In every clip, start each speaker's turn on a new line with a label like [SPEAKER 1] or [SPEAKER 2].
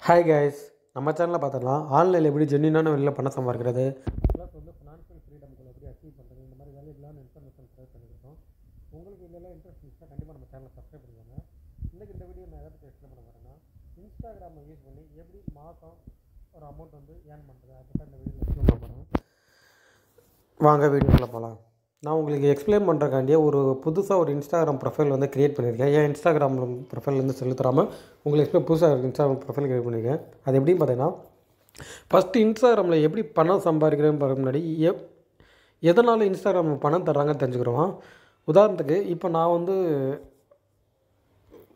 [SPEAKER 1] Hi guys, நம்ம சேனலில் பார்த்தோம்னா ஆன்லைனில் எப்படி ஜென்யூனான வழியில் பணம் சம்பாதிக்கிறது ப்ளஸ் வந்து ஃபினான்ஷியல் ஃப்ரீடம்களை எப்படி அச்சீவ் பண்ணுறது இந்த மாதிரி வேலையிலான இன்ஃபர்மேஷன் ப்ரொவைட் பண்ணியிருக்கோம். உங்களுக்கு இதெல்லாம் இன்ட்ரெஸ்ட் இருந்துச்சுன்னா கண்டிப்பாக நம்ம சேனலை சப்ஸ்கிரைப் பண்ணிக்கோங்க. இன்றைக்கி இந்த வீடியோ நான் எதை பற்றி எக்ஸ்பிளைன் பண்ண வரேன்னா இன்ஸ்டாகிராமை யூஸ் பண்ணி எப்படி மாதம் ஒரு அமௌண்ட் வந்து ஏர்ன் பண்ணுறது அதை பற்றி இந்த வீடியோவில் எக்ஸ்பிளைன் பண்ண போகிறேன். வாங்க வீடியோவில் போகலாம். நான் உங்களுக்கு எக்ஸ்பிளைன் பண்ணுறக்காண்டியே ஒரு புதுசாக ஒரு இன்ஸ்டாகிராம் ப்ரொஃபைல் வந்து க்ரியேட் பண்ணியிருக்கேன். ஏன் இன்ஸ்டாகிராம் ப்ரொஃபைல் வந்து செலுத்தாமல் உங்களுக்கு புதுசாக இன்ஸ்டாகிராம் ப்ரொஃபைல் க்ரியேட் பண்ணியிருக்கேன். அது எப்படின்னு பார்த்தீங்கன்னா ஃபஸ்ட்டு இன்ஸ்டாகிராமில் எப்படி பணம் சம்பாதிக்கிறேன்னு பார்க்க முன்னாடி எதனால் இன்ஸ்டாகிராம் பணம் தர்றாங்கன்னு தெரிஞ்சுக்கிறோம். உதாரணத்துக்கு இப்போ நான் வந்து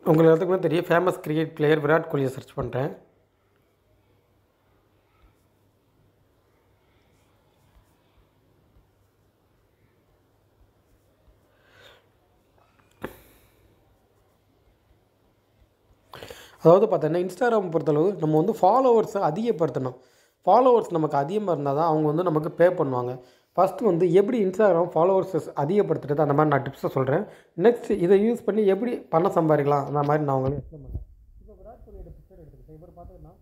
[SPEAKER 1] உங்களுக்கு எல்லாத்துக்குமே தெரியும் ஃபேமஸ் கிரிக்கெட் பிளேயர் விராட் கோலியை சர்ச் பண்ணுறேன். அதாவது பார்த்தீங்கன்னா இன்ஸ்டாகிராம் பொறுத்தளவு நம்ம வந்து ஃபாலோவர்ஸை அதிகப்படுத்தணும். ஃபாலோவர்ஸ் நமக்கு அதிகமாக இருந்தால் தான் அவங்க வந்து நமக்கு பே பண்ணுவாங்க. ஃபஸ்ட்டு வந்து எப்படி இன்ஸ்டாகிராம் ஃபாலோவர்ஸஸ் அதிகப்படுத்துறது அந்த மாதிரி நான் டிப்ஸை சொல்கிறேன். நெக்ஸ்ட் இதை யூஸ் பண்ணி எப்படி பணம் சம்பாதிக்கலாம் அந்த மாதிரி நான் உங்களுக்கு எக்ஸ்பிளைன் பண்ணுறேன். இப்போ விராட் கோலியோட பிக்சர் எடுத்துக்கிட்டேன். இவர் பார்த்தீங்கன்னா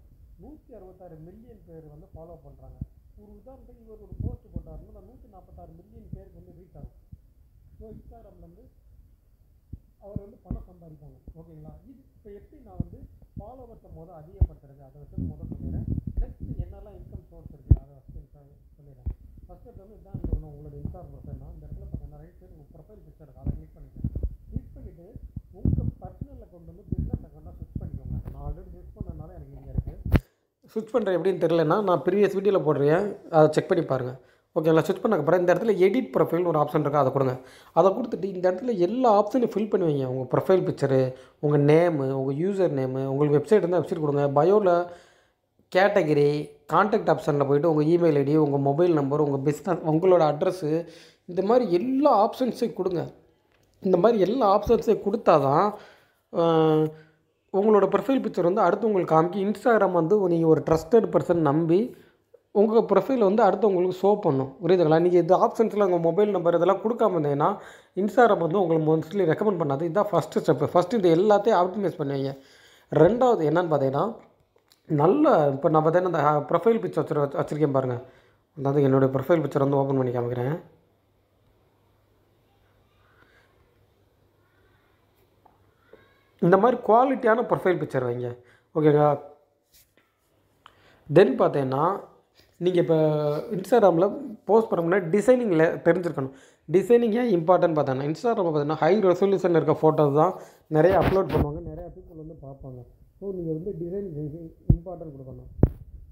[SPEAKER 1] 166 மில்லியன் பேர் வந்து ஃபாலோ பண்ணுறாங்க. ஒரு உதாரணத்துக்கு இவர் ஒரு போஸ்ட் போட்டாருன்னா 146 மில்லியன் பேருக்கு வந்து ரீச் ஆகும். ஸோ இன்ஸ்டாகிராமில் வந்து அவர் வந்து பணம் சம்பாதிப்பாங்க. ஓகேங்களா? இது இப்போ எப்படி நான் வந்து ஃபாலோவர்ஸை அதிகப்படுத்துறது அதை வச்சு சொல்லிடுறேன். நெக்ஸ்ட் என்னெல்லாம் இன்கம் சோர்ஸ் இருக்குது அதை வச்சு சொல்லிடுறேன். ஃபஸ்ட்டு வந்து இதுதான் உங்களோட இன்ஸ்டாகிராம் ப்ரொஃபைல்னா இந்த இடத்துல பார்த்தீங்கன்னா ரைட் சைடு உங்கள் ப்ரொஃபைல் பிக்சர் இருக்குது. அதை கிளிக் பண்ணிவிட்டு உங்கள் பர்சனல் அக்கௌண்ட் வந்து பிஸ்னஸ் அக்கௌண்ட்டாக ஸ்விட்ச் பண்ணிக்கோங்க. நான் ஆல்ரெடி ஸ்விட்ச் பண்ணனால எனக்கு இங்கே இருக்குது. ஸ்விட்ச் பண்ணுறேன் எப்படின்னு தெரியலன்னா நான் ப்ரீவியஸ் வீடியோவில் போடுறேன், அதை செக் பண்ணி பாருங்கள். ஓகேங்களா? ஸ்விட்ச் பண்ணக்கப்புறம் இந்த இடத்துல எடிட் ப்ரொஃபைல்னு ஒரு ஆப்ஷன் இருக்குது, அதை கொடுங்க. அதை கொடுத்துட்டு இந்த இடத்துல எல்லா ஆப்ஷனையும் ஃபில் பண்ணி வைங்க. உங்கள் ப்ரொஃபைல் பிக்சரு, உங்கள் நேமு, உங்கள் யூசர் நேமு, உங்களுக்கு வெப்சைட் இருந்தால் வெப்சைட் கொடுங்க. பயோவில் கேட்டகரி, கான்டாக்ட் ஆப்ஷனில் போய்ட்டு உங்கள் இமெயில் ஐடி, உங்கள் மொபைல் நம்பர், உங்கள் பிஸ்னஸ், உங்களோட அட்ரஸ்ஸு, இந்த மாதிரி எல்லா ஆப்ஷன்ஸையும் கொடுங்க. இந்த மாதிரி எல்லா ஆப்ஷன்ஸையும் கொடுத்தா தான் உங்களோட ப்ரொஃபைல் பிக்சர் வந்து அடுத்து உங்களுக்கு காமிக்கி இன்ஸ்டாகிராம் வந்து நீங்கள் ஒரு ட்ரஸ்டட் பர்சன் நம்பி உங்கள் ப்ரொஃபைல் வந்து அடுத்து உங்களுக்கு ஷோ பண்ணும். புரியுதுங்களா? நீங்கள் இது ஆப்ஷன்ஸில் உங்கள் மொபைல் நம்பர் இதெல்லாம் கொடுக்காம இருந்தீங்கன்னா இன்ஸ்டாகிராம் வந்து உங்களுக்கு மோஸ்ட்லி ரெக்கமெண்ட் பண்ணாது. இதுதான் ஃபஸ்ட்டு ஸ்டெப்பு. ஃபஸ்ட்டு இது எல்லாத்தையும் ஆப்டிமைஸ் பண்ணுவீங்க. ரெண்டாவது என்னென்னு பார்த்தீங்கன்னா நல்ல இப்போ நான் பார்த்தீங்கன்னா இந்த ப்ரொஃபைல் பிக்சர் வச்சுருக்கேன் பாருங்கள். அதாவது என்னுடைய ப்ரொஃபைல் பிக்சர் வந்து ஓப்பன் பண்ணி காமிக்கிறேன். இந்த மாதிரி குவாலிட்டியான ப்ரொஃபைல் பிக்சர் வைங்க. ஓகேங்களா? தென் பார்த்தீங்கன்னா நீங்கள் இப்போ இன்ஸ்டாகிராமில் போஸ்ட் பண்ண முன்னாடி டிசைனிங்கில் தெரிஞ்சிருக்கணும். டிசைனிங் ஏன் இம்பார்ட்டன்ட் பார்த்தீங்கன்னா இன்ஸ்டாகிராமில் பார்த்தீங்கன்னா ஹை ரெசல்யூஷன் இருக்க ஃபோட்டோஸ் தான் நிறைய அப்லோட் பண்ணுவாங்க, நிறையா பீப்புள் வந்து பார்ப்பாங்க. ஸோ நீங்கள் வந்து டிசைனிங் இம்பார்ட்டன்ட் கொடுக்கணும்.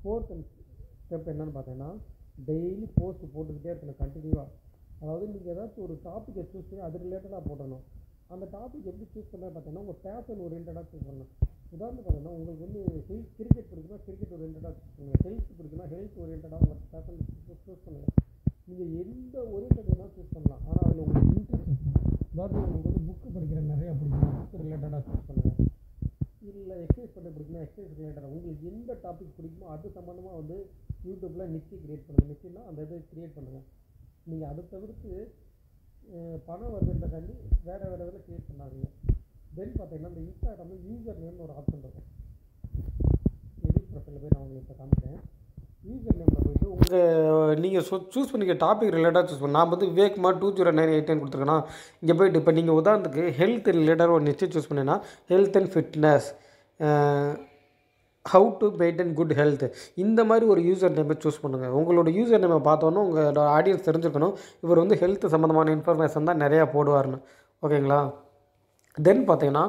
[SPEAKER 1] ஃபோர்த் ஸ்டெப் என்னென்னு பார்த்தீங்கன்னா டெய்லி போஸ்ட் போட்டுக்கிட்டே இருக்கணும் கண்டினியூவாக. அதாவது நீங்கள் ஏதாச்சும் ஒரு டாப்பிக்கை சூஸ் பண்ணி அது ரிலேட்டடாக போடணும். அந்த டாபிக் எப்படி சூஸ் பண்ண பார்த்தீங்கன்னா உங்கள் பேஷன் ஓரியன்டாக சூஸ் பண்ணணும். உதாரணத்துக்கு பார்த்தீங்கன்னா உங்களுக்கு வந்து கிரிக்கெட் பிடிக்குன்னா கிரிக்கெட் ஓரியன்டாக சூஸ் பண்ணுங்கள். ஹெல்த் பிடிக்குன்னா ஹெல்த் ஓரியன்டாக உங்கள் பேஷன் சூஸ் பண்ணுங்கள். நீங்கள் எந்த ஓரியன்டாக வேணால் சூஸ் பண்ணலாம். ஆனால் அதில் உங்களுக்கு இன்ட்ரெஸ்ட் அதாவது உங்களுக்கு வந்து புக்கு படிக்கிற நிறையா பிடிக்குன்னா புக்கு ரிலேட்டடாக சூஸ் பண்ணுங்கள். இல்லை எக்ஸசைஸ் பண்ண பிடிக்குன்னா எக்ஸசைஸ் ரிலேட்டடாக உங்களுக்கு எந்த டாபிக் பிடிக்குமோ அது சம்மந்தமாக வந்து யூடியூப்பில் நிச்சி க்ரியேட் பண்ணுங்கள். நிச்சின்னா அந்த இதை க்ரியேட் பண்ணுங்கள். நீங்கள் அதை தவிர்த்து பணம் வருதுன்றக்காண்டி வேறு இதில் க்ரியேட் பண்ணாதீங்க. தென் பார்த்தீங்கன்னா இந்த இன்ஸ்டாகிராமில் யூசர் நேம்னு ஒரு ஆப்ஷன் இருக்கும். எடிட் ப்ரொஃபைலில் போய் நான் உங்களுக்கு இப்போ காமிக்கிறேன். யூசர் நேமில் போய்ட்டு உங்கள் நீங்கள் சூஸ் பண்ணிக்க டாபிக் ரிலேட்டாக சூஸ் பண்ண. நான் வந்து விவேக்மார் 2098 கொடுத்துருக்கேன்னா இங்கே போய்ட்டு இப்போ நீங்கள் உதாரணத்துக்கு ஹெல்த் ரிலேட்டடாக ஒரு நிச்சயம் சூஸ் பண்ணிங்கன்னா health and fitness, how to maintain good health, இந்த மாதிரி ஒரு யூசர் நேமை சூஸ் பண்ணுங்கள். உங்களோட யூசர் நேமை பார்த்தோன்னா உங்களோட ஆடியன்ஸ் தெரிஞ்சுக்கணும் இவர் வந்து ஹெல்த் சம்மந்தமான இன்ஃபர்மேஷன் தான் நிறையா போடுவார்னு. ஓகேங்களா? தென் பார்த்தீங்கன்னா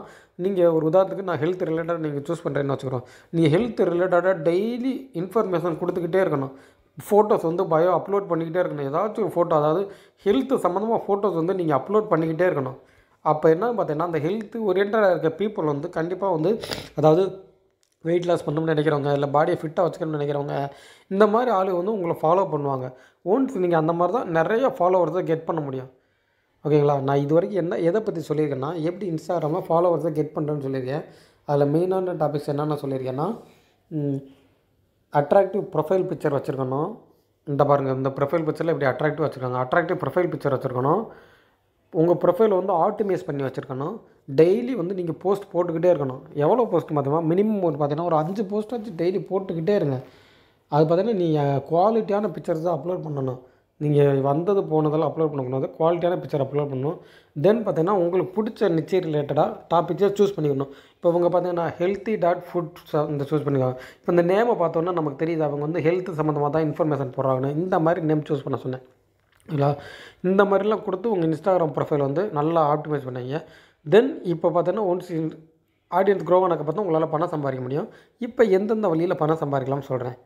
[SPEAKER 1] நீங்கள் ஒரு உதாரணத்துக்கு நான் ஹெல்த் ரிலேட்டடாக நீங்கள் சூஸ் பண்ணுறேன்னு வச்சுக்கிறோம். நீங்கள் ஹெல்த் ரிலேட்டடாக டெய்லி இன்ஃபர்மேஷன் கொடுத்துக்கிட்டே இருக்கணும். ஃபோட்டோஸ் வந்து பயோ அப்லோட் பண்ணிக்கிட்டே இருக்கணும். ஏதாச்சும் ஒரு ஃபோட்டோ அதாவது ஹெல்த் சம்மந்தமாக ஃபோட்டோஸ் வந்து நீங்கள் அப்லோட் பண்ணிக்கிட்டே இருக்கணும். அப்போ என்ன பார்த்தீங்கன்னா அந்த ஹெல்த் ஓரியன்டாக இருக்க பீப்புள் வந்து கண்டிப்பாக வந்து அதாவது வெயிட் லாஸ் பண்ணணும்னு நினைக்கிறவங்க, இல்லை பாடியை ஃபிட்டாக வச்சுக்கணும்னு நினைக்கிறவங்க, இந்த மாதிரி ஆளு வந்து உங்களை ஃபாலோ பண்ணுவாங்க. ஒன்ஸ் நீங்கள் அந்த மாதிரி தான் நிறைய ஃபாலோவர்ஸை கெட் பண்ண முடியும். ஓகேங்களா? நான் இது வரைக்கும் எதை பற்றி சொல்லியிருக்கேன்னா எப்படி இன்ஸ்டாகிராமில் ஃபாலோவர்ஸை கெட் பண்ணுறேன்னு சொல்லியிருக்கேன். அதில் மெயினான டாபிக்ஸ் என்னென்ன சொல்லியிருக்கேன்னா அட்ராக்டிவ் ப்ரொஃபைல் பிக்சர் வச்சுருக்கணும். இந்த பாருங்கள் இந்த ப்ரொஃபைல் பிக்சரில் இப்படி அட்ராக்டிவ் வச்சுருக்காங்க. அட்ராக்டிவ் ப்ரொஃபைல் பிக்சர் வச்சுருக்கணும். உங்கள் ப்ரொஃபைல் வந்து ஆப்டிமைஸ் பண்ணி வச்சுருக்கணும். டெய்லி வந்து நீங்கள் போஸ்ட் போட்டுக்கிட்டே இருக்கணும். எவ்வளோ போஸ்ட் பார்த்தீங்கன்னா மினிமம் ஒரு பார்த்தீங்கன்னா ஒரு 5 போஸ்ட்டாச்சும் டெய்லி போட்டுக்கிட்டே இருங்க. அது பார்த்தீங்கன்னா நீங்கள் குவாலிட்டியான பிக்சர்ஸ் தான் அப்லோட் பண்ணணும். நீங்கள் வந்தது போனதெல்லாம் அப்லோட் பண்ணக்கூடாது. குவாலிட்டியான பிக்சர் அப்லோட் பண்ணணும். தென் பார்த்தீங்கன்னா உங்களுக்கு பிடிச்ச நிச்சயம் ரிலேட்டடாக டாப்பிக்ஸை சூஸ் பண்ணிக்கணும். இப்போ இவங்க பார்த்தீங்கன்னா healthy.food இந்த சூஸ் பண்ணிக்கலாம். இப்போ இந்த நேமை பார்த்தோன்னா நமக்கு தெரியுது அவங்க வந்து ஹெல்த் சம்மந்தமாக தான் இன்ஃபர்மேஷன் போடுறாங்கன்னு. இந்த மாதிரி நேம் சூஸ் பண்ண சொன்னேன் இல்லை. இந்த மாதிரிலாம் கொடுத்து உங்கள் இன்ஸ்டாகிராம் ப்ரொஃபைல் வந்து நல்லா ஆப்டிமைஸ் பண்ணீங்க. தென் இப்போ பார்த்தீங்கன்னா ஒன்ஸ் ஆடியன்ஸ் க்ரோ ஆனதுக்கு பார்த்தா உங்களால் பணம் சம்பாதிக்க முடியும். இப்போ எந்தெந்த வழியில் பணம் சம்பாதிக்கலாம்னு சொல்கிறேன்.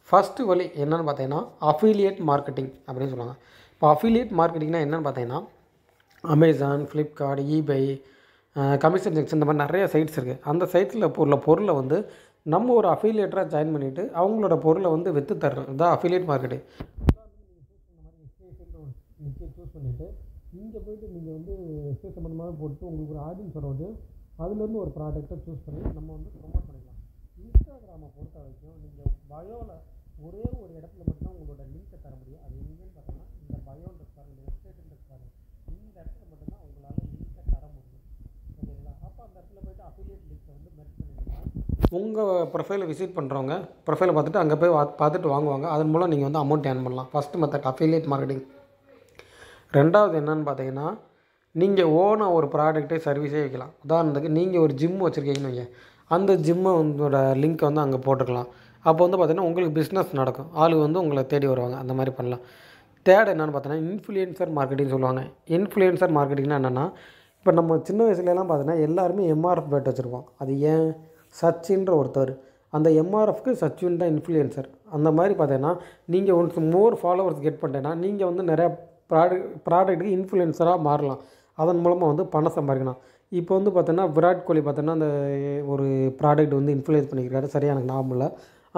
[SPEAKER 1] ஃபஸ்ட்டு வழி என்னென்னு பார்த்தீங்கன்னா அஃபிலியேட் மார்க்கெட்டிங் அப்படின்னு சொல்லுவாங்க. இப்போ அஃபிலியேட் மார்க்கெட்டிங்னா என்னென்னு பார்த்தீங்கன்னா அமேசான், ஃப்ளிப்கார்ட், ஈபை, கமிஷன் செக்ஷன் இந்த மாதிரி நிறைய சைட்ஸ் இருக்குது. அந்த சைட்ஸில் உள்ள பொருளை வந்து நம்ம ஒரு அஃபிலியேட்டராக ஜாயின் பண்ணிவிட்டு அவங்களோட பொருளை வந்து விற்று தர்றோம். இதுதான் அஃபிலியேட் மார்க்கெட்டிங். சூஸ் பண்ணிவிட்டு இங்கே போய்ட்டு நீங்கள் வந்து எக்ஸ்பை சம்மந்தமாக போட்டு உங்களுக்கு ஒரு ஆடியன்ஸ் வருவது அதுலேருந்து ஒரு ப்ராடக்ட்டை சூஸ் பண்ணி நம்ம வந்து ப்ரொமோட் பண்ணிக்கலாம். இன்ஸ்டாகிராமை பொறுத்த வரைக்கும் நீங்கள் பயோவில் ஒரே ஒரு இடத்துல மட்டும் உங்களோட லிங்க்கை தர முடியும். அது எங்கேன்னு பார்த்தீங்கன்னா இந்த பயோன்றது பாருங்கள், இந்த வெப்சைட்டுன்றது பாருங்கள், இந்த இடத்துல மட்டும்தான் உங்களால் லிங்க்கை தர முடியும். ஓகேங்களா? அப்போ அந்த இடத்துல போய்ட்டு அஃபிலியேட் லிங்க்கை வந்து மெர்ஜ் பண்ணிங்கன்னா உங்கள் ப்ரொஃபைலை விசிட் பண்ணுறவங்க ப்ரொஃபைலை பார்த்துட்டு அங்கே போய் பார்த்துட்டு வாங்குவாங்க. அதன் மூலம் நீங்கள் வந்து அமௌண்ட் ஏர்ன் பண்ணலாம். First method affiliate marketing. ரெண்டாவது என்னென்னு பார்த்தீங்கன்னா நீங்கள் ஓனாக ஒரு ப்ராடக்ட்டே சர்வீஸே வைக்கலாம். உதாரணத்துக்கு நீங்கள் ஒரு ஜிம் வச்சுருக்கீங்கன்னு வைங்க, அந்த ஜிம்மை உங்களோட லிங்க்கை வந்து அங்கே போட்டுக்கலாம். அப்போ வந்து பார்த்திங்கன்னா உங்களுக்கு பிஸ்னஸ் நடக்கும். ஆளு வந்து உங்களை தேடி வருவாங்க. அந்த மாதிரி பண்ணலாம். தேர்ட் என்னென்னு பார்த்தீங்கன்னா இன்ஃப்ளூயன்சர் மார்க்கெட்டிங் சொல்லுவாங்க. இன்ஃப்ளூயன்சர் மார்க்கெட்டிங்னா என்னென்னா இப்போ நம்ம சின்ன வயசுலலாம் பார்த்தீங்கன்னா எல்லாருமே எம்ஆர்எஃப் பேட் வச்சுருப்போம். அது ஏன் சச்சின்ற ஒருத்தர், அந்த எம்ஆர்எஃப்க்கு சச்சின் தான் இன்ஃப்ளூயன்சர். அந்த மாதிரி பார்த்தீங்கன்னா நீங்கள் ஒன்ஸ் மோர் ஃபாலோவர்ஸ் கெட் பண்ணிட்டேன்னா நீங்கள் வந்து நிறையா ப்ராடக்ட்டுக்கு இன்ஃப்ளூயன்சராக மாறலாம். அதன் மூலமாக வந்து பணம் சம்பாதிக்கலாம். இப்போ வந்து பார்த்தோன்னா விராட் கோலி பார்த்தோன்னா அந்த ஒரு ப்ராடக்ட் வந்து இன்ஃப்ளூயன்ஸ் பண்ணிக்கிறாரு. சரியாக எனக்கு ஞாபகம் இல்லை.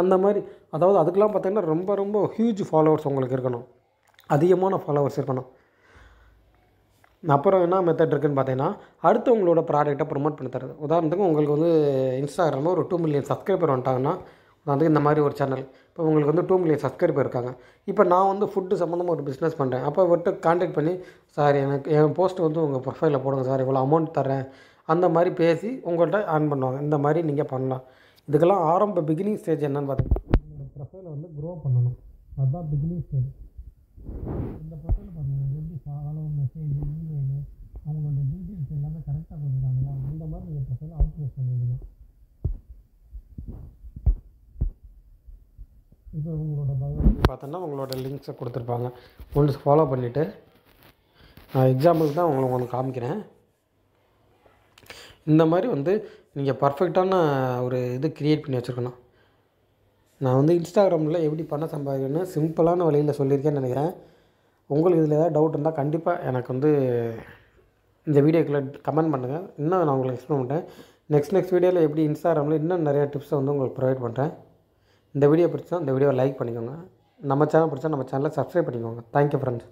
[SPEAKER 1] அந்த மாதிரி அதாவது அதுக்கெலாம் பார்த்தீங்கன்னா ரொம்ப ரொம்ப ஹியூஜ் ஃபாலோவர்ஸ் உங்களுக்கு இருக்கணும். அதிகமான ஃபாலோவர்ஸ் இருக்கணும். அப்புறம் என்ன மெத்தட் இருக்குதுன்னு பார்த்தீங்கன்னா அடுத்தவங்களோட ப்ராடக்ட்டை ப்ரொமோட் பண்ணி தரது. உதாரணத்துக்கு உங்களுக்கு வந்து இன்ஸ்டாகிராமில் ஒரு 2 மில்லியன் சப்ஸ்கிரைபர் வந்துட்டாங்கன்னா உதாரணத்துக்கு இந்த மாதிரி ஒரு சேனல் இப்போ உங்களுக்கு வந்து 2 மில்லியன் சப்ஸ்கிரைபர் இருக்காங்க. இப்போ நான் வந்து ஃபுட்டு சம்மந்தமாக ஒரு பிஸ்னஸ் பண்ணுறேன். அப்போ இவர்கிட்ட கான்டாக்ட் பண்ணி சார் எனக்கு என் போஸ்ட் வந்து உங்கள் ப்ரொஃபைலில் போடுங்க சார், இவ்வளோ அமௌண்ட் தரேன், அந்த மாதிரி பேசி உங்கள்கிட்ட ஆன் பண்ணுவாங்க. இந்த மாதிரி நீங்கள் பண்ணலாம். இதுக்கெல்லாம் ஆரம்ப பிகினிங் ஸ்டேஜ் என்னென்னு பார்த்தீங்கன்னா உங்களோட ப்ரொஃபைலை வந்து க்ரோ பண்ணணும். அதுதான் பிகினிங் ஸ்டேஜ். இந்த ப்ரொஃபைல் பார்த்தீங்கன்னா எப்படி ஃபாலோ, மெசேஜ், இமெயில் அவங்களோட டீட்டெயில்ஸ் எல்லாமே கரெக்டாக கொடுக்குறாங்களா, இந்த மாதிரி நீங்கள் ப்ரொஃபைலை அவுட்புட் பண்ணிக்கலாம். இப்போ உங்களோட பயோ பார்த்தோன்னா உங்களோட லிங்க்ஸை கொடுத்துருப்பாங்க. ஒன்ஸ் ஃபாலோ பண்ணிவிட்டு நான் எக்ஸாம்பிளுக்கு தான் உங்களுக்கு காமிக்கிறேன். இந்த மாதிரி வந்து நீங்கள் பர்ஃபெக்டான ஒரு இது க்ரியேட் பண்ணி வச்சுருக்கணும். நான் வந்து இன்ஸ்டாகிராமில் எப்படி பணம் சம்பாதிக்கணும்னு சிம்பிளான வழியில் சொல்லியிருக்கேன்னு நினைக்கிறேன். உங்களுக்கு இதில் ஏதாவது டவுட் இருந்தால் கண்டிப்பாக எனக்கு வந்து இந்த வீடியோக்குள்ளே கமெண்ட் பண்ணுங்கள். இன்னும் நான் உங்களுக்கு எக்ஸ்பிளைன் பண்ணுறேன். நெக்ஸ்ட் வீடியோவில் எப்படி இன்ஸ்டாகிராமில் இன்னும் நிறையா டிப்ஸை வந்து உங்களுக்கு ப்ரொவைட் பண்ணுறேன். இந்த வீடியோ பிடிச்சா இந்த வீடியோவை லைக் பண்ணிக்கோங்க. நம்ம சேனல் பிடிச்சா நம்ம சேனலை சப்ஸ்கிரைப் பண்ணிக்கோங்க. Thank you friends.